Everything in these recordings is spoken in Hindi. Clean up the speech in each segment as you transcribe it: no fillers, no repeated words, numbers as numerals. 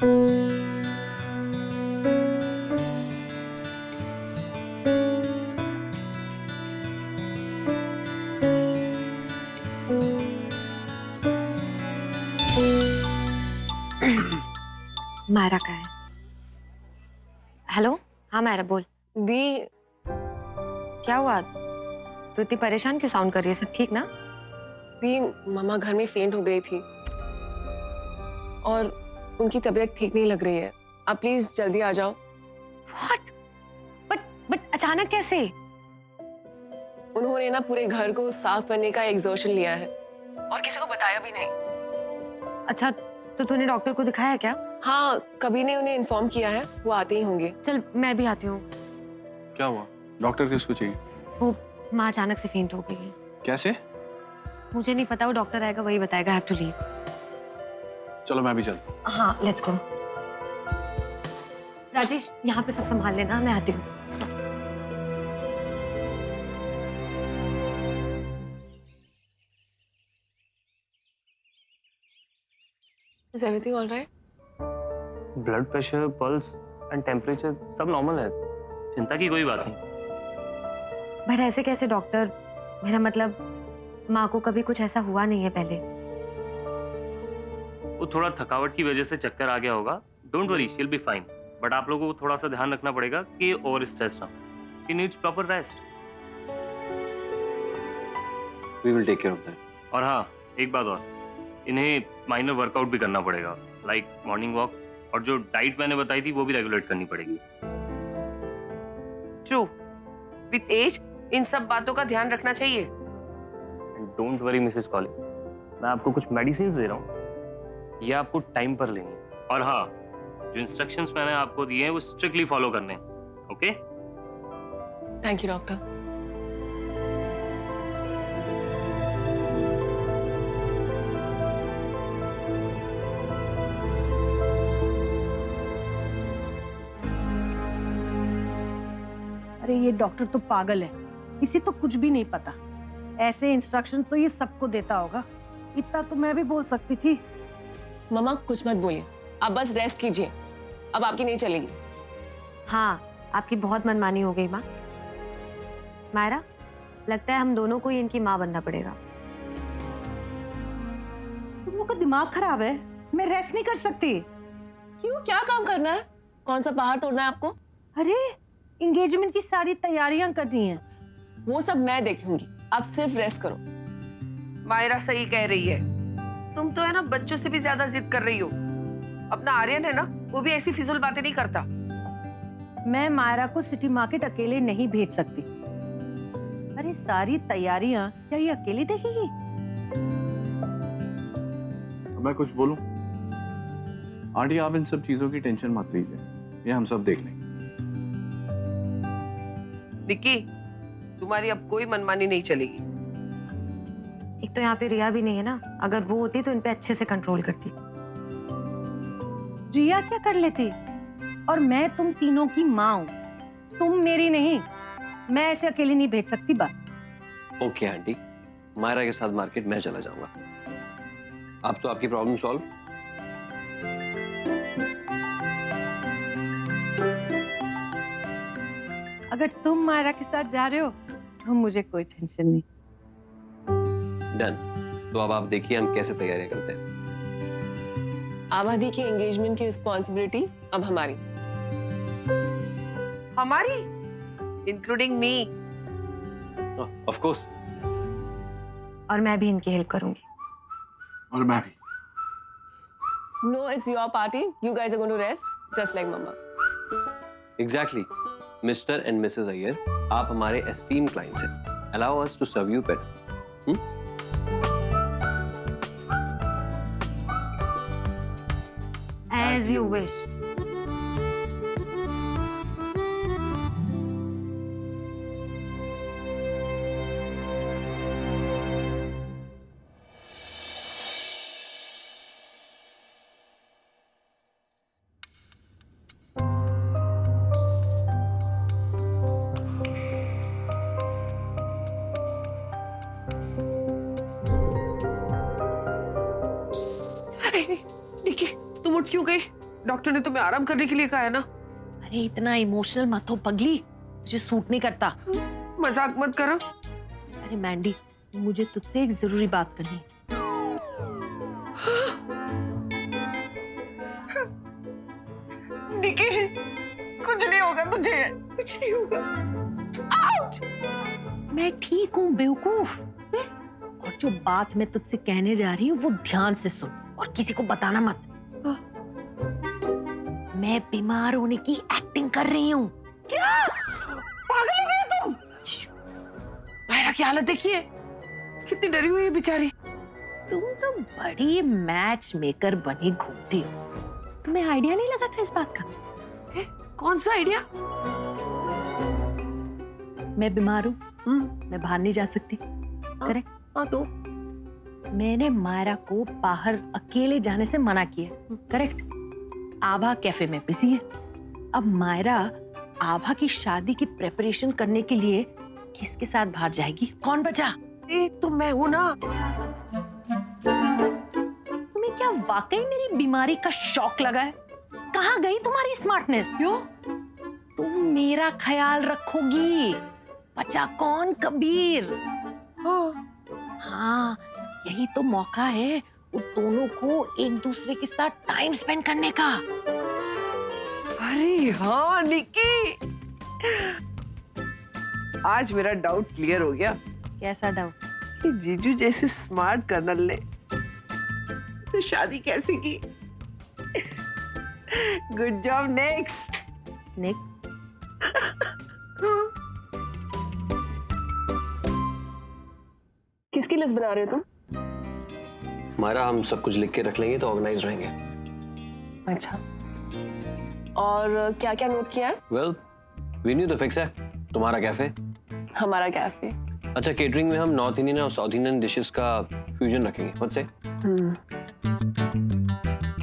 मायरा का है। हेलो, हाँ मायरा बोल। दी, क्या हुआ? तू इतनी परेशान क्यों साउंड कर रही है? सब ठीक ना? दी मामा घर में फेंट हो गई थी और उनकी तबीयत ठीक नहीं लग रही है। आप प्लीज जल्दी आ जाओ। What? बट अचानक कैसे? उन्होंने ना पूरे घर को साफ करने का एक्सर्शन लिया है और किसी को बताया भी नहीं। अच्छा, तो तूने डॉक्टर को दिखाया क्या? हाँ, कभी ने उन्हें इन्फॉर्म किया है, वो आते ही होंगे। चल मैं भी आती हूँ। क्या हुआ? डॉक्टर किसको चाहिए? वो माँ अचानक से फेंट हो गई है। कैसे? मुझे नहीं पता, वो डॉक्टर आएगा वही बताएगा। Have to leave. चलो मैं भी चलता। हाँ लेट्स गो। राजेश यहाँ पे सब संभाल लेना, मैं आती हूँ। Is everything all right? Blood pressure, pulse and temperature सब नॉर्मल है, चिंता की कोई बात नहीं। बट ऐसे कैसे डॉक्टर? मेरा मतलब माँ को कभी कुछ ऐसा हुआ नहीं है पहले। वो थोड़ा थकावट की वजह से चक्कर आ गया होगा। Don't worry, she will be fine. But आप लोगों को थोड़ा सा ध्यान रखना पड़ेगा कि ओवर स्ट्रेस ना हो। She needs proper rest. We will take care of that. और हाँ, एक बात और, इन्हें माइनर वर्कआउट भी करना पड़ेगा, लाइक मॉर्निंग वॉक, और जो डाइट मैंने बताई थी वो भी रेगुलेट करनी पड़ेगी। ट्रू, विथ एज इन सब बातों का ध्यान रखना चाहिए। डोंट वरी मिसेस कॉली, मैं आपको कुछ मेडिसिन दे रहा हूँ, ये आपको टाइम पर लेनी है। और हाँ, जो इंस्ट्रक्शंस मैंने आपको दिए हैं वो स्ट्रिक्टली फॉलो करने हैं, ओके? Thank you doctor. अरे ये डॉक्टर तो पागल है, इसे तो कुछ भी नहीं पता। ऐसे इंस्ट्रक्शन तो ये सबको देता होगा। इतना तो मैं भी बोल सकती थी। मामा कुछ मत बोलिए, आप बस रेस्ट कीजिए, अब आपकी नहीं चलेगी। हाँ, आपकी बहुत मनमानी हो गई माँ। मायरा, लगता है हम दोनों को ही इनकी माँ बनना पड़ेगा। तुम लोग का दिमाग खराब है, मैं रेस्ट नहीं कर सकती। क्यों, क्या काम करना है? कौन सा पहाड़ तोड़ना है आपको? अरे एंगेजमेंट की सारी तैयारियां करनी है। वो सब मैं देखूंगी, आप सिर्फ रेस्ट करो। मायरा सही कह रही है, तुम तो है ना बच्चों से भी ज्यादा जिद कर रही हो। अपना आर्यन है ना, वो भी ऐसी फिजूल बातें नहीं करता। मैं मायरा को सिटी मार्केट अकेले नहीं भेज सकती। अरे सारी तैयारियां क्या ये अकेली देखेगी? मैं कुछ बोलूं? आंटी आप इन सब चीजों की टेंशन मत लीजिए, ये हम सब देख लेंगे। निक्की, तुम्हारी अब कोई मनमानी नहीं चलेगी। एक तो यहाँ पे रिया भी नहीं है ना, अगर वो होती तो इन पे अच्छे से कंट्रोल करती। रिया क्या कर लेती? और मैं तुम तीनों की माँ हूँ, तुम मेरी नहीं। मैं ऐसे अकेली नहीं भेज सकती बस। ओके आंटी, मायरा के साथ मार्केट मैं चला जाऊंगा। अब तो आपकी प्रॉब्लम सॉल्व। अगर तुम मायरा के साथ जा रहे हो तो मुझे कोई टेंशन नहीं। डन। तो अब आप देखिए हम कैसे तैयारियां करते हैं। आबादी की एंगेजमेंट की रिस्पॉन्सिबिलिटी अब हमारी। हमारी, इंक्लूडिंग मी। Of course. और मैं भी इनकी हेल्प करूंगी। और मैं भी। No, it's your party. You guys are going to rest, just like Mama. Exactly. Mister and missus Iyer, आप हमारे एस्टीम क्लाइंट्स हैं। Allow us to serve you better. As you wish. Nikki, तुम उठ क्यों गई? डॉक्टर ने तुम्हें आराम करने के लिए कहा है ना। अरे इतना इमोशनल मत हो पगली, तुझे सूट नहीं करता। मजाक मत करो। अरे मैंडी, मुझे तुझसे एक जरूरी बात करनी है। निकी, कुछ नहीं होगा तुझे, कुछ नहीं होगा। आउच! मैं ठीक हूँ बेवकूफ। और जो बात मैं तुझसे कहने जा रही हूँ वो ध्यान से सुन और किसी को बताना मत। मैं बीमार होने की एक्टिंग कर रही हूँ। क्या? पागल हो गए तुम? मायरा की हालत देखिए, कितनी डरी हुई है बेचारी। तुम तो बड़ी मैच मेकर बनी घूमती हो। तुम्हें आइडिया नहीं लगा था इस बात का? कौन सा आइडिया? मैं बीमार हूँ, मैं बाहर नहीं जा सकती। करेक्ट? हाँ तो मैंने मायरा को बाहर अकेले जाने से मना किया। करेक्ट? आभा कैफे में बिजी है। अब मायरा आभा की शादी की प्रेपरेशन करने के लिए किसके साथ बाहर जाएगी? कौन बचा? तो मैं हूं ना। तुम्हें क्या वाकई मेरी बीमारी का शौक लगा है? कहाँ गई तुम्हारी स्मार्टनेस? क्यों? तुम मेरा ख्याल रखोगी, बचा कौन कबीर। हाँ, यही तो मौका है उन दोनों को एक दूसरे के साथ टाइम स्पेंड करने का। अरे हाँ निकी, आज मेरा डाउट क्लियर हो गया। कैसा डाउट? कि जीजू जैसे स्मार्ट कर्नल ने तो शादी कैसे की। Good job next. नेक्स्ट किसकी लिस्ट बना रहे हो तुम? हमारा हम सब कुछ लिख के रख लेंगे तो ऑर्गेनाइज रहेंगे। अच्छा, और क्या क्या नोट किया है? वेल, वेन्यू तो फिक्स है, तुम्हारा कैफे। हमारा कैफे। अच्छा, केटरिंग में हम नॉर्थ इंडियन और साउथ इंडियन डिशेस का फ्यूजन रखेंगे। What say?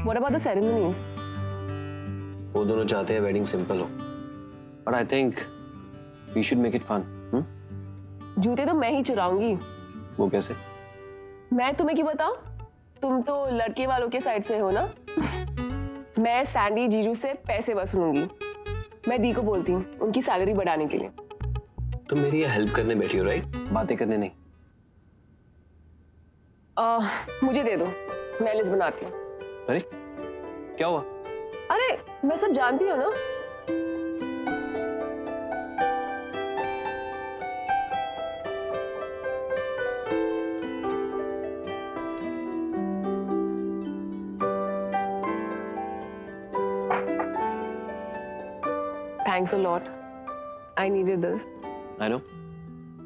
What about the ceremonies? वो दोनों चाहते हैं वेडिंग सिंपल हो, but I think we should make it fun. जूते तो मैं ही चुराऊंगी। वो कैसे? मैं तुम्हें क्यों बताऊं? तुम तो लड़के वालों के साइड से हो ना। मैं सैंडी जीजू से पैसे वसूलूंगी। मैं दी को बोलती हूँ उनकी सैलरी बढ़ाने के लिए। तुम मेरी हेल्प करने बैठी हो, राइट? बातें करने नहीं। मुझे दे दो, मैं लिस्ट बनाती हूँ। अरे क्या हुआ? अरे मैं सब जानती हूँ ना। Thanks a lot. I needed this. I know.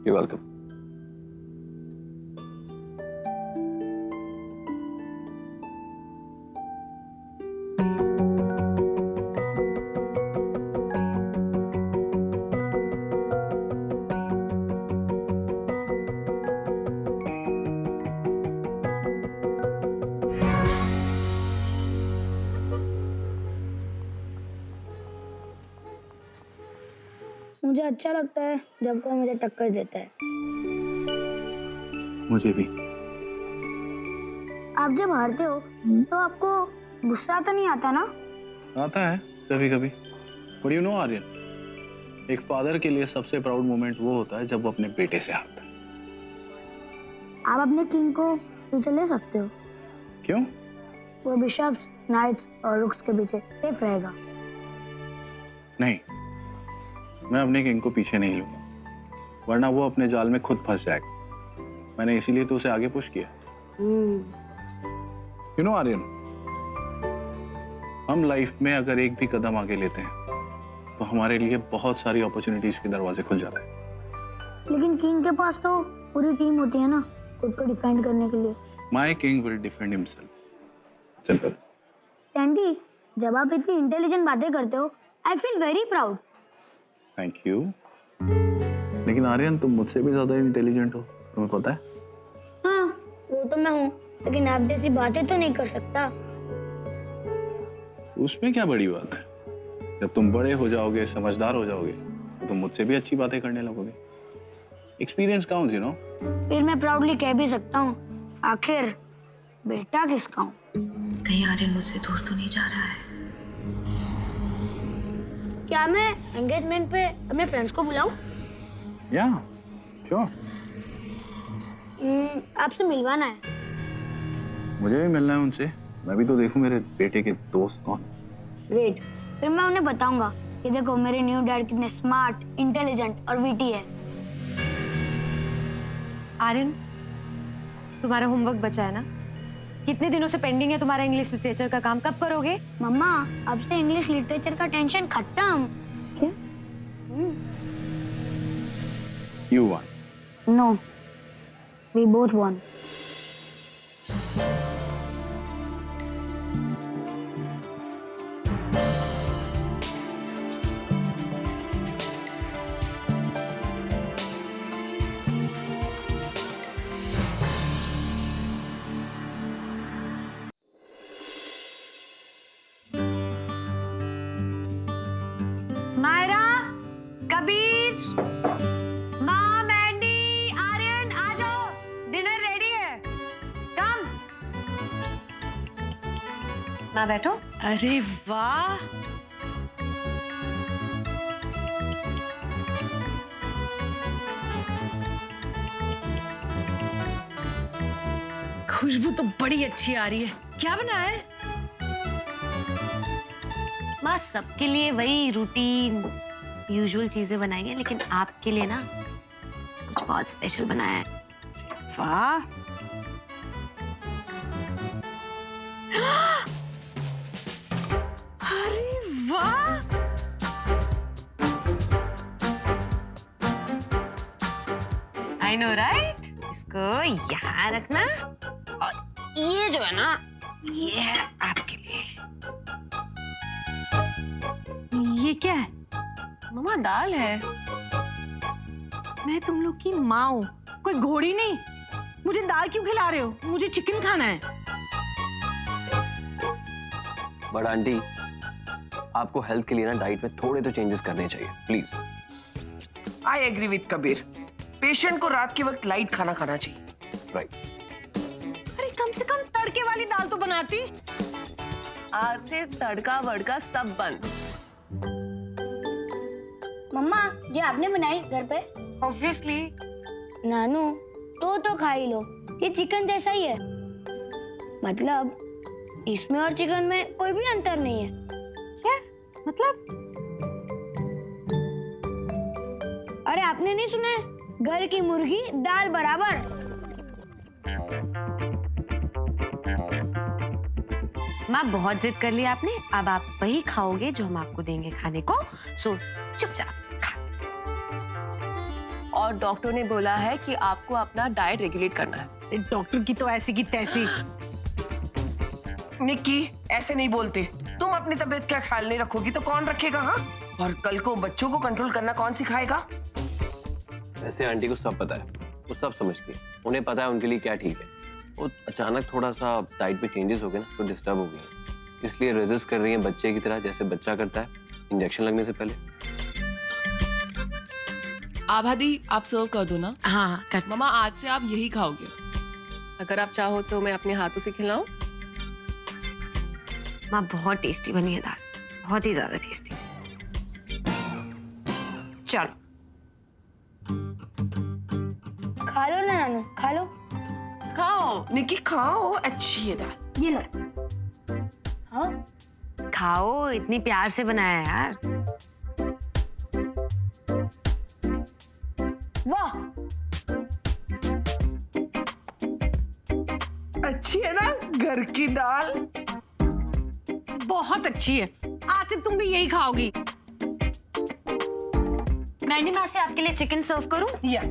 You're welcome. मुझे अच्छा लगता है जब कोई मुझे टक्कर देता है। मुझे भी। आप जब हारते हो तो आपको गुस्सा तो नहीं आता ना? आता है कभी कभी, बट यू नो आर्यन, एक फादर के लिए सबसे प्राउड मोमेंट वो होता है जब वो अपने बेटे से हारता है। आप अपने किंग को पीछे ले सकते हो। क्यों? वो बिशप्स, नाइट्स और रुक्स के पीछे सेफ रहेगा। नहीं, मैं अपने किंग को पीछे नहीं लूंगा, वरना वो अपने जाल में खुद फंस जाएगा। मैंने इसीलिए तो उसे आगे पुश किया। यू नो आर्यन, हम लाइफ में अगर एक भी कदम आगे लेते हैं तो हमारे लिए बहुत सारी अपॉर्चुनिटीज के दरवाजे खुल जाते हैं। लेकिन किंग के पास तो पूरी टीम होती है ना खुद को डिफेंड करने के लिए। My king will defend himself. Simple. Sandy, जब आप इतनी इंटेलिजेंट बातें करते हो, I feel very proud. Thank you. लेकिन आर्यन, तुम मुझसे भी ज्यादा इंटेलिजेंट हो, तुम्हें पता है? हाँ, वो तो मैं हूँ, लेकिन आप जैसी बातें तो नहीं कर सकता। उसमें क्या बड़ी बात है? जब तुम बड़े हो जाओगे, समझदार हो जाओगे, तो तुम मुझसे भी अच्छी बातें करने लगोगे। Experience counts, you know. फिर मैं प्राउडली कह भी सकता हूँ, आखिर बेटा किसका हूँ। कहीं आर्यन मुझसे दूर तो नहीं जा रहा है? क्या मैं एंगेजमेंट पे अपने फ्रेंड्स को बुलाऊं? या श्योर, आपसे मिलवाना है। मुझे भी मिलना है उनसे। मैं भी तो देखूं मेरे बेटे के दोस्त कौन। ग्रेट, फिर मैं उन्हें बताऊंगा कि देखो मेरे न्यू डैड कितने स्मार्ट, इंटेलिजेंट और विटी है। आर्यन, तुम्हारा होमवर्क बचा है ना? कितने दिनों से पेंडिंग है तुम्हारा इंग्लिश लिटरेचर का काम, कब करोगे? मम्मा, अब से इंग्लिश लिटरेचर का टेंशन खत्म। क्या? You won. No, we both won. Myra, Kabir, माँ, मैंडी, आर्यन, आ जाओ, डिनर रेडी है। कम। माँ बैठो। अरे वाह, खुशबू तो बड़ी अच्छी आ रही है। क्या बना है? माँ, सबके लिए वही रूटीन यूजुअल चीजें बनाई हैं, लेकिन आपके लिए ना कुछ बहुत स्पेशल बनाया है। वाह, अरे वाह, आई नो राइट। इसको यहाँ रखना और ये जो है ना, ये है आपके लिए। ये क्या है? मम्मा, दाल है। मैं तुम लोग की माँ हूँ, कोई घोड़ी नहीं। मुझे दाल क्यों खिला रहे हो? मुझे चिकन खाना है। बट आंटी, आपको हेल्थ के लिए ना डाइट में थोड़े तो चेंजेस करने चाहिए, please. I agree with Kabir. Patient को रात के वक्त लाइट खाना खाना चाहिए। राइट। अरे कम से कम तड़के वाली दाल तो बनाती। आज से तड़का वड़का सब बंद। मम्मा, ये आपने बनाई घर पे? ऑब्वियसली। नानू, तो खा ही लो, ये चिकन जैसा ही है। मतलब इसमें और चिकन में कोई भी अंतर नहीं है। क्या मतलब? अरे आपने नहीं सुना है? घर की मुर्गी दाल बराबर। माँ, बहुत जिद कर ली आपने, अब आप वही खाओगे जो हम आपको देंगे खाने को। सो चुपचाप खा। और डॉक्टर ने बोला है कि आपको अपना डाइट रेगुलेट करना है। डॉक्टर की तो ऐसी की तैसी। निक्की, ऐसे नहीं बोलते। तुम अपनी तबीयत का ख्याल नहीं रखोगी तो कौन रखेगा? हाँ, और कल को बच्चों को कंट्रोल करना कौन सिखाएगा? वैसे आंटी को सब पता है, वो सब समझती है, उन्हें पता है उनके लिए क्या ठीक है। वो अचानक थोड़ा सा डाइट में चेंजेस हो गए ना, तो डिस्टर्ब हो गए, इसलिए रेजिस्ट कर रही है बच्चे की तरह, जैसे बच्चा करता है इंजेक्शन लगने से पहले। आभा दी, आप सर्व कर दो ना। हाँ, कर। मम्मा, आज से आप यही खाओगे। अगर आप चाहो तो मैं अपने हाथों से खिलाऊं। माँ, बहुत टेस्टी बनी है दाल, बहुत ही ज्यादा टेस्टी। चलो खा लो ना नानू, खा लो। खाओ। निक्की खाओ, अच्छी है दाल। ये लो। हाँ, खाओ, इतनी प्यार से बनाया है यार। वाह, अच्छी है ना घर की दाल? बहुत अच्छी है। आज से तुम भी यही खाओगी। मैंने माँ से आपके लिए चिकन सर्व करूं? या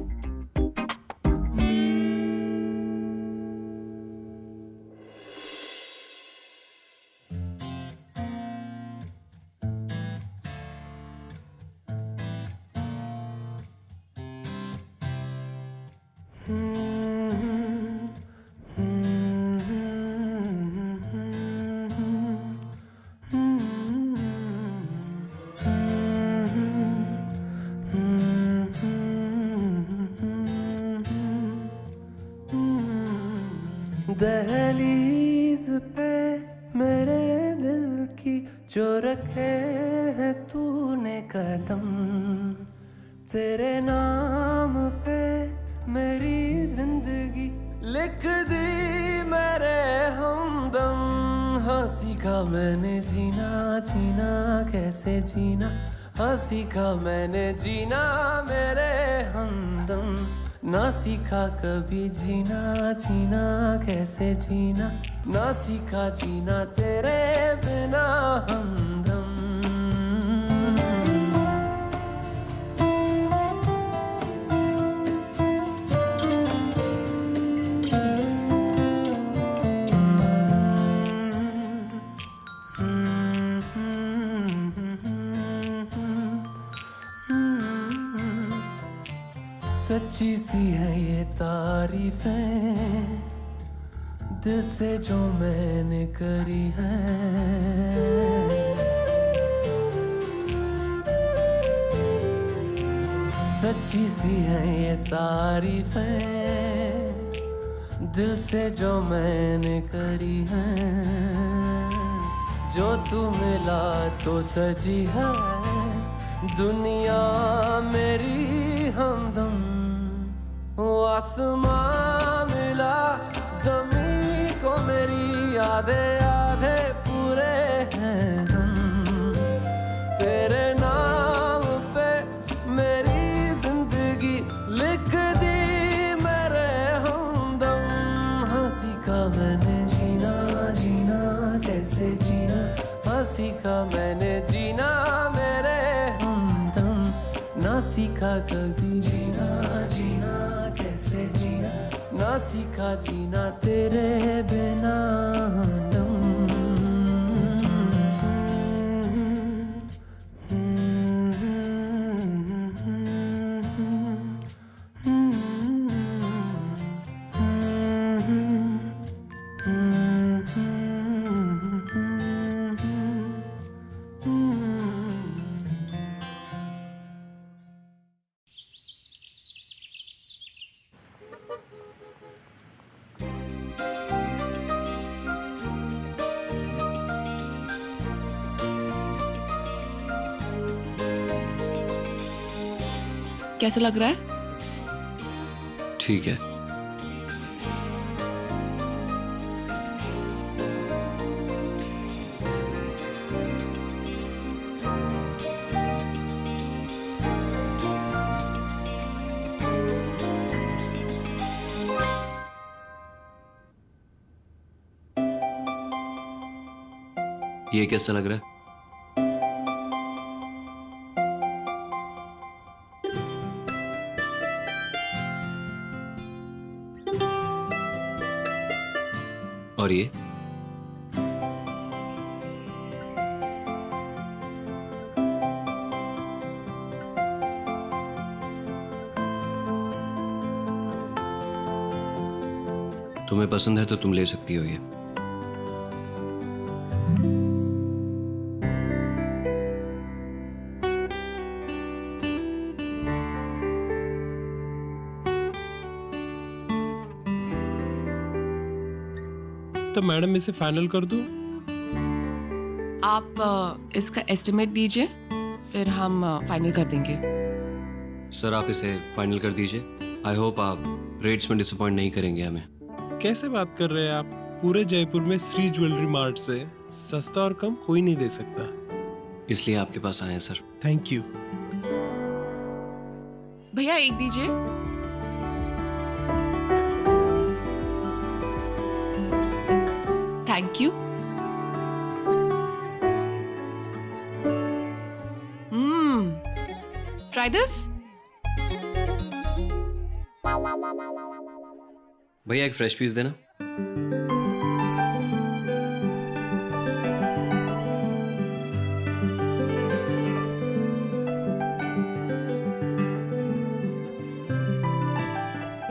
दहलीज पे मेरे दिल की जो रखे हैं तूने कदम, तेरे नाम पे मेरी जिंदगी लिख दी मेरे हमदम। हाँ सीखा मैंने जीना, जीना कैसे जीना, हाँ सीखा मैंने जीना मेरे हमदम। ना सीखा कभी जीना, जीना कैसे जीना, ना सीखा जीना तेरे बिना हमदम। सच्ची सी है ये तारीफें दिल से जो मैंने करी है, सच्ची सी है ये तारीफें दिल से जो मैंने करी है। जो तू मिला तो सजी है दुनिया मेरी हमदम। आसमां मिला ज़मीं को मेरी आधे आधे पूरे हैं हम। तेरे नाम पे मेरी जिंदगी लिख दी मेरे हमदम। हाँ सीखा मैंने जीना, जीना कैसे जीना, हाँ सीखा मैंने जीना मेरे हमदम। ना सीखा कभी जीना, जीना कैसे जीना, ना सीखा जीना तेरे बिना हमदम। कैसा लग रहा है? ठीक है। ये कैसा लग रहा है? और ये? तुम्हें पसंद है तो तुम ले सकती हो ये। तो मैडम इसे फाइनल कर दूं? आप इसका एस्टिमेट दीजिए, फिर हम फाइनल कर देंगे। सर आप इसे फाइनल कर दीजिए। आई होप आप रेट्स में डिसअपॉइंट नहीं करेंगे हमें। कैसे बात कर रहे हैं आप? पूरे जयपुर में श्री ज्वेलरी मार्ट से सस्ता और कम कोई नहीं दे सकता। इसलिए आपके पास आए हैं सर। Thank you. भैया एक दीजिए। Thank you. Try this. भैया एक फ्रेश पीस देना।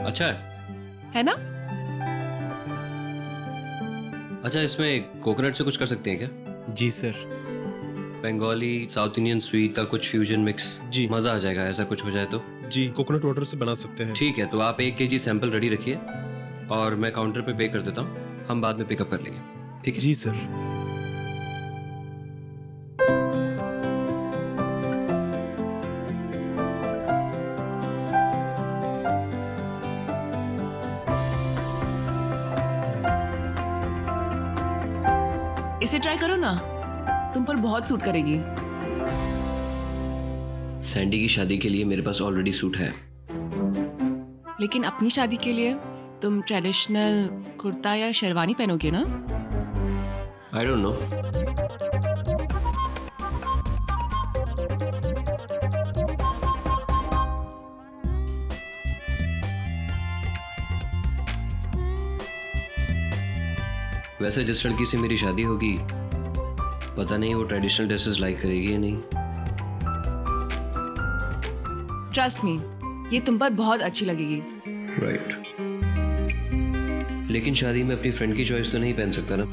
अच्छा है ना? अच्छा इसमें कोकोनट से कुछ कर सकते हैं क्या? जी sir. Bengali south Indian sweet का कुछ फ्यूजन मिक्स। जी मज़ा आ जाएगा ऐसा कुछ हो जाए तो। जी कोकोनट वाटर से बना सकते हैं। ठीक है तो आप 1 kg सैंपल रेडी रखिए और मैं काउंटर पे पे कर देता हूँ। हम बाद में पिकअप कर लेंगे। ठीक है जी सर। इसे ट्राई करो ना, तुम पर बहुत सूट करेगी। सैंडी की शादी के लिए मेरे पास ऑलरेडी सूट है। लेकिन अपनी शादी के लिए तुम ट्रेडिशनल कुर्ता या शेरवानी पहनोगे ना? I don't know. वैसे जिस लड़की से मेरी शादी होगी पता नहीं वो ट्रेडिशनल ड्रेसेस लाइक करेगी या नहीं। ट्रस्ट मी, ये तुम पर बहुत अच्छी लगेगी। राइट। लेकिन शादी में अपनी फ्रेंड की चॉइस तो नहीं पहन सकता ना।